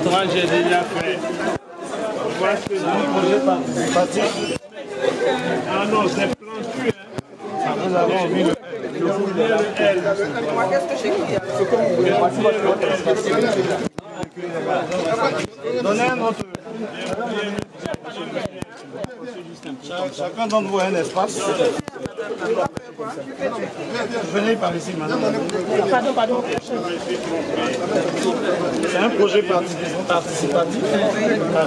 Moi, j'ai déjà fait. Voilà ce que j'ai un projet participatif. Ah non, c'est plantu. Hein. Nous avons vu le L. Qu'est-ce que j'écris? Donnez un autre. Chacun d'entre vous a un espace. Venez par ici, madame. Pardon. C'est un projet participatif.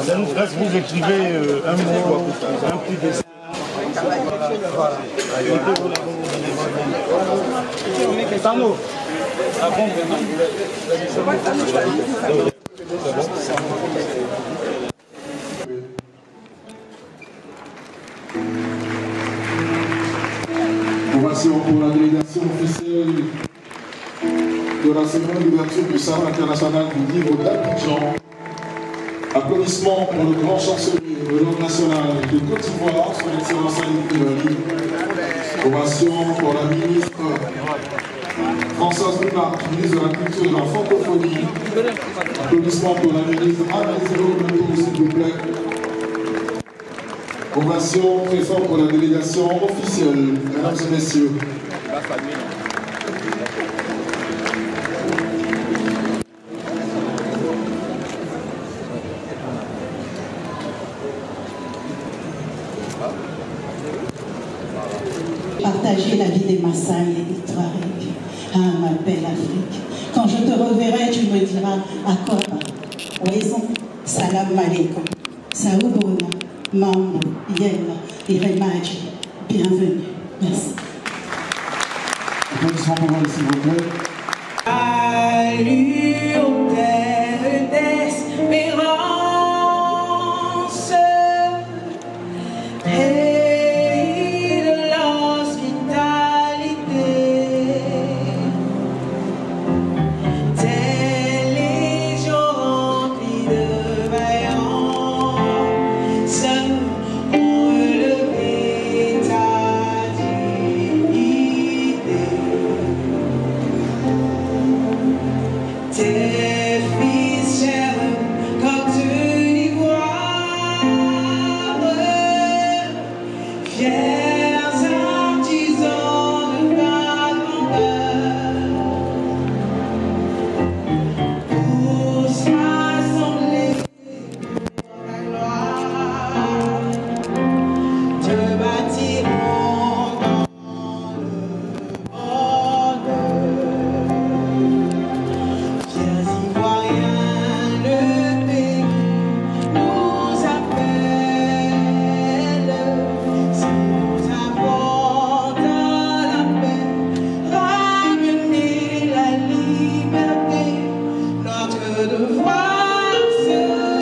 Ça nous reste, vous écrivez un mot, un petit dessin. Voilà. Tano. Ovation pour la délégation officielle de la cérémonie d'ouverture du Salon international du livre d'Abidjan. Applaudissements pour le grand chancelier de l'ordre national de Côte d'Ivoire, son excellence Ali Koulibaly. Ovation pour la ministre Françoise Bouchard, ministre de la Culture et de la Francophonie. Applaudissements pour la ministre Anne-Elisabeth, s'il vous plaît. Ovation très fort pour la délégation officielle, mesdames et messieurs. Partager la vie des Maasai et des Touaregs. Ah, ma belle Afrique. Quand je te reverrai, tu me diras Akoba, Oison, Salam Alaikum, Saoubona, Mambo, Yella et Remaji. Bienvenue. Merci. Applaudissements pour vous, s'il vous plaît. Allure d'espérance, pays de l'hospitalité, telle légion remplie de vaillance, ont relevé ta dignité. Tes fils chers comme tu l'ivoire, fiers artisans de ta grandeur, pour s'assembler pour la gloire, te bâtiront dans le bonheur. Fiers Ivoiriens, le pays nous appelle. Si nous apportons la paix, ramener la liberté, notre devoir sera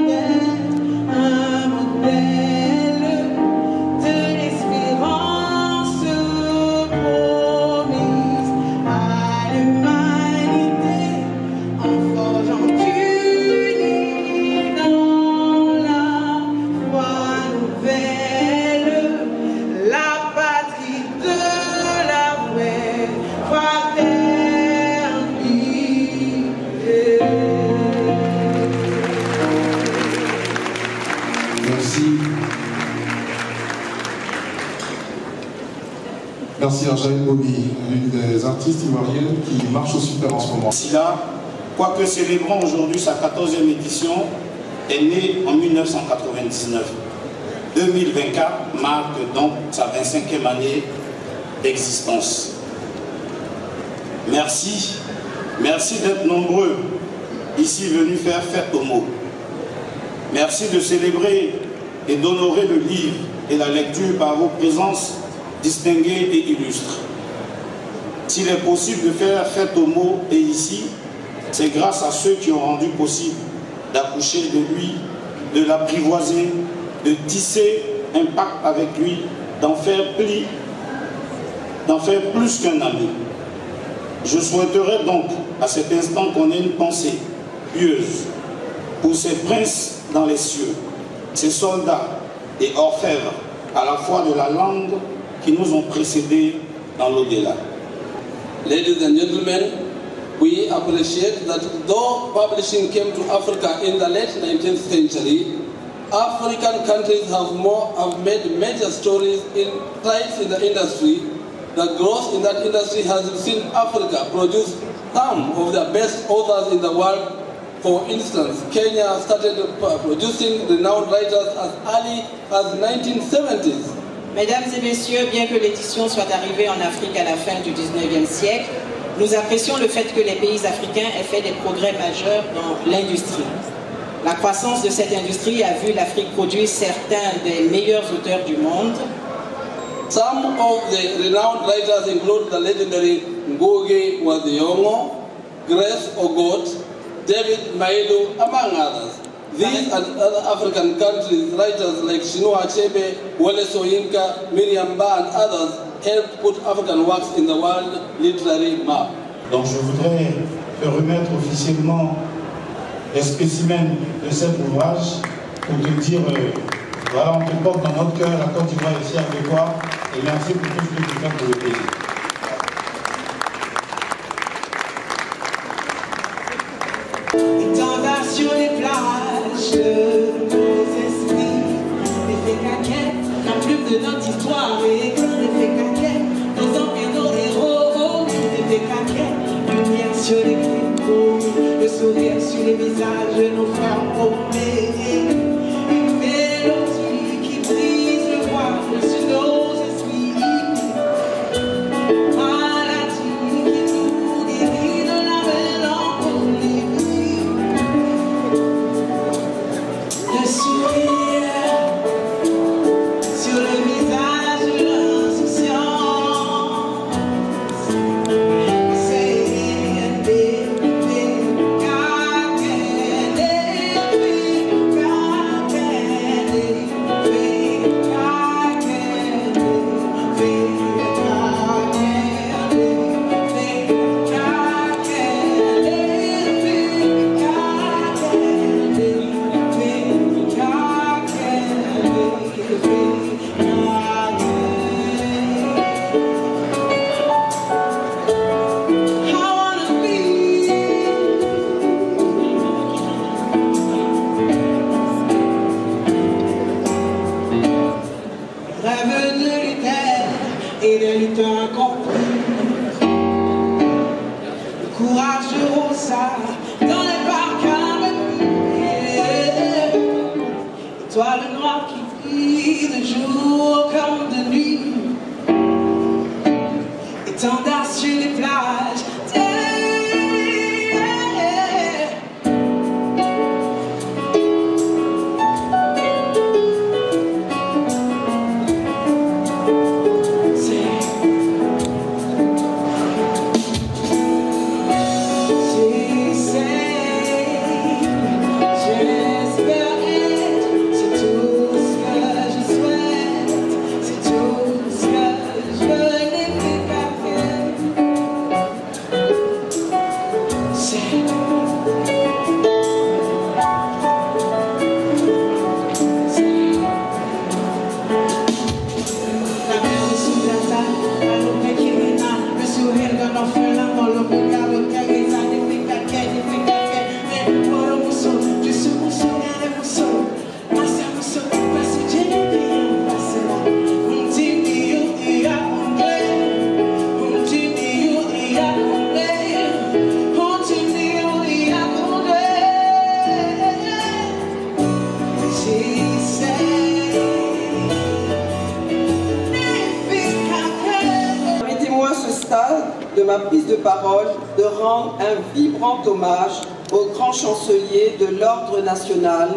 d'être un modèle de l'espérance promise à l'humanité, en forgeant unis dans la foi nouvelle, la patrie de la vraie fraternité. Merci. Merci à Jaël Bobi, l'une des artistes ivoiriennes qui marche au super en ce moment. SIDA, quoique célébrant aujourd'hui sa 14e édition, est né en 1999. 2024 marque donc sa 25e année d'existence. Merci d'être nombreux ici venus faire fête aux mots. Merci de célébrer et d'honorer le livre et la lecture par vos présences distinguées et illustres. S'il est possible de faire fête aux mots et ici, c'est grâce à ceux qui ont rendu possible d'accoucher de lui, de l'apprivoiser, de tisser un pacte avec lui, d'en faire plus qu'un ami. Je souhaiterais donc à cet instant qu'on ait une pensée pieuse pour ces princes dans les cieux, ces soldats et orfèvres à la fois de la langue qui nous ont précédés dans l'au-delà. Ladies and gentlemen, We appreciate that though publishing came to Africa in the late 19th century, African countries have made major strides in the industry. The growth in that industry has seen Africa produce some of the best authors in the world. For instance, Kenya started producing renowned writers as early as 1970s. Mesdames et messieurs, bien que l'édition soit arrivée en Afrique à la fin du 19e siècle, nous apprécions le fait que les pays africains aient fait des progrès majeurs dans l'industrie. La croissance de cette industrie a vu l'Afrique produire certains des meilleurs auteurs du monde. Some of the renowned writers include the legendary Ngugi wa Thiong'o, Grace Ogot, David Mailu, among others. These and other African countries, writers like Chinua Achebe, Wole Soyinka, Miriam Ba and others helped put African works in the world literary map. Donc je voudrais te remettre officiellement les spécimens de cet ouvrage pour te dire, voilà, on te porte dans notre cœur, la Côte d'Ivoire est fière de toi et merci pour tout ce que tu fais pour le pays. Étendard sur les plages de nos esprits, l'effet caquet, la plume de notre histoire et l'effet caquet, nos empires, nos héros, l'effet caquet, lumière sur les crépauds, le sourire sur les visages de nos frères paumés, une mélodie qui brise le voile sur nos esprits, maladie qui nous guérit de la mélancolie. Le sourire sur le visage de l'insouciance. C'est dans les parcs avenus, étoile noire qui brille de jour comme de nuit, étendard sur les plages. De ma prise de parole, de rendre un vibrant hommage au grand chancelier de l'Ordre national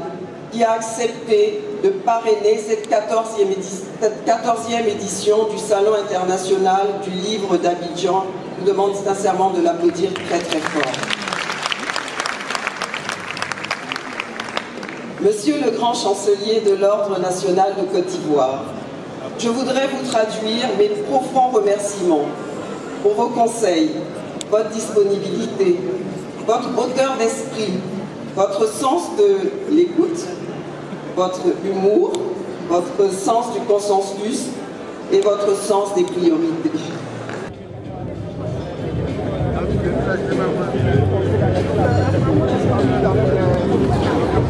qui a accepté de parrainer cette 14e édition du Salon international du livre d'Abidjan. Je vous demande sincèrement de l'applaudir très très fort. Monsieur le grand chancelier de l'Ordre national de Côte d'Ivoire, je voudrais vous traduire mes profonds remerciements pour vos conseils, votre disponibilité, votre hauteur d'esprit, votre sens de l'écoute, votre humour, votre sens du consensus et votre sens des priorités.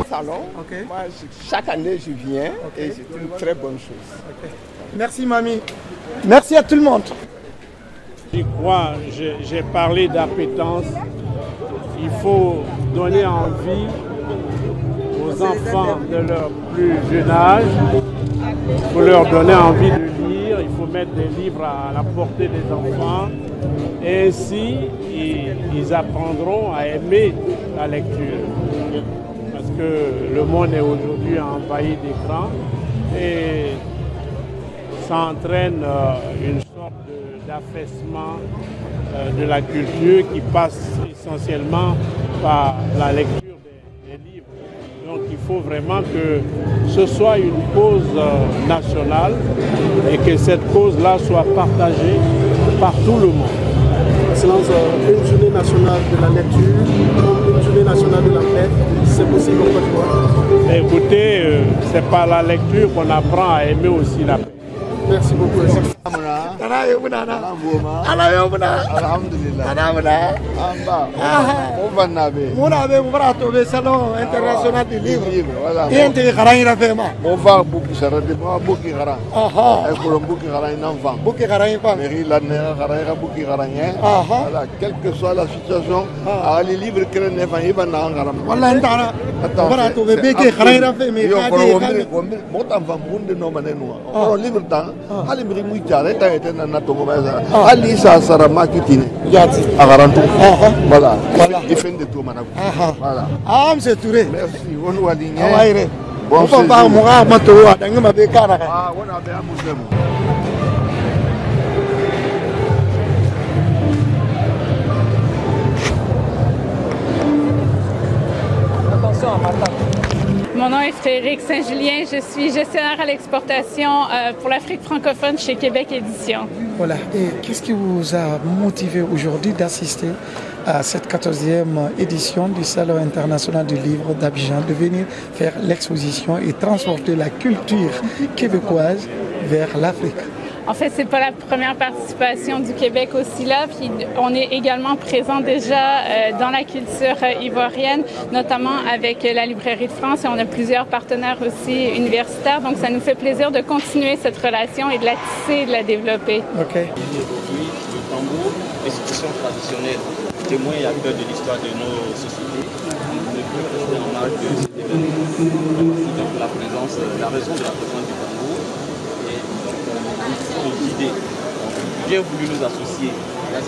Salon. Okay. Moi, chaque année, je viens et c'est une très bonne chose. Okay. Merci, mamie. Merci à tout le monde. Je crois, j'ai parlé d'appétence. Il faut donner envie aux enfants de leur plus jeune âge. Il faut leur donner envie de lire. Il faut mettre des livres à la portée des enfants. Et ainsi, ils apprendront à aimer la lecture. Parce que le monde est aujourd'hui envahi d'écrans et ça entraîne une sorte d'affaissement de la culture qui passe essentiellement par la lecture des livres. Donc il faut vraiment que ce soit une cause nationale et que cette cause-là soit partagée par tout le monde. Excellence, une journée nationale de la lecture, une journée nationale de la paix, c'est possible au Côte d'Ivoire? Écoutez, c'est par la lecture qu'on apprend à aimer aussi la paix. Merci beaucoup. Salon international du livre. Quelle que soit la situation, les livres que Ali sa sarama kitine agarantu voilà il fait de tout manako voilà monsieur Touré merci on wa ligne awaire bon papa mo ga mato wa danga mabe kana on a bien muslim. Attention à ma table. Mon nom est Frédéric Saint-Julien, je suis gestionnaire à l'exportation pour l'Afrique francophone chez Québec Éditions. Voilà, et qu'est-ce qui vous a motivé aujourd'hui d'assister à cette 14e édition du Salon international du livre d'Abidjan, de venir faire l'exposition et transporter la culture québécoise vers l'Afrique? En fait, c'est pas la première participation du Québec au SILA, puis on est également présent déjà dans la culture ivoirienne, notamment avec la Librairie de France, et on a plusieurs partenaires aussi universitaires, donc ça nous fait plaisir de continuer cette relation et de la tisser et de la développer. Okay. Aujourd'hui, le tambour, institution traditionnelle, témoin et acteur de l'histoire de nos sociétés, ne peut rester en marge de cet événement. Donc la présence, la raison de la présence du tambour, l'idée. J'ai voulu nous associer à la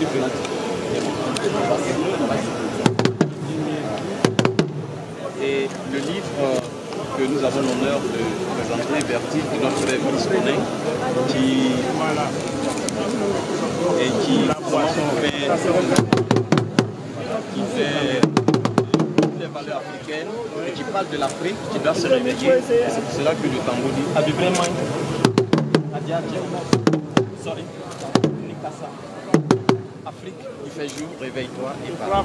et le livre que nous avons l'honneur de présenter, Vertige de notre frère Brice qui fait les valeurs africaines et qui parle de l'Afrique qui doit se réveiller. C'est pour cela que le tambour dit vraiment sorry, Nikasa. Afrique, il fait jour, réveille-toi et parle.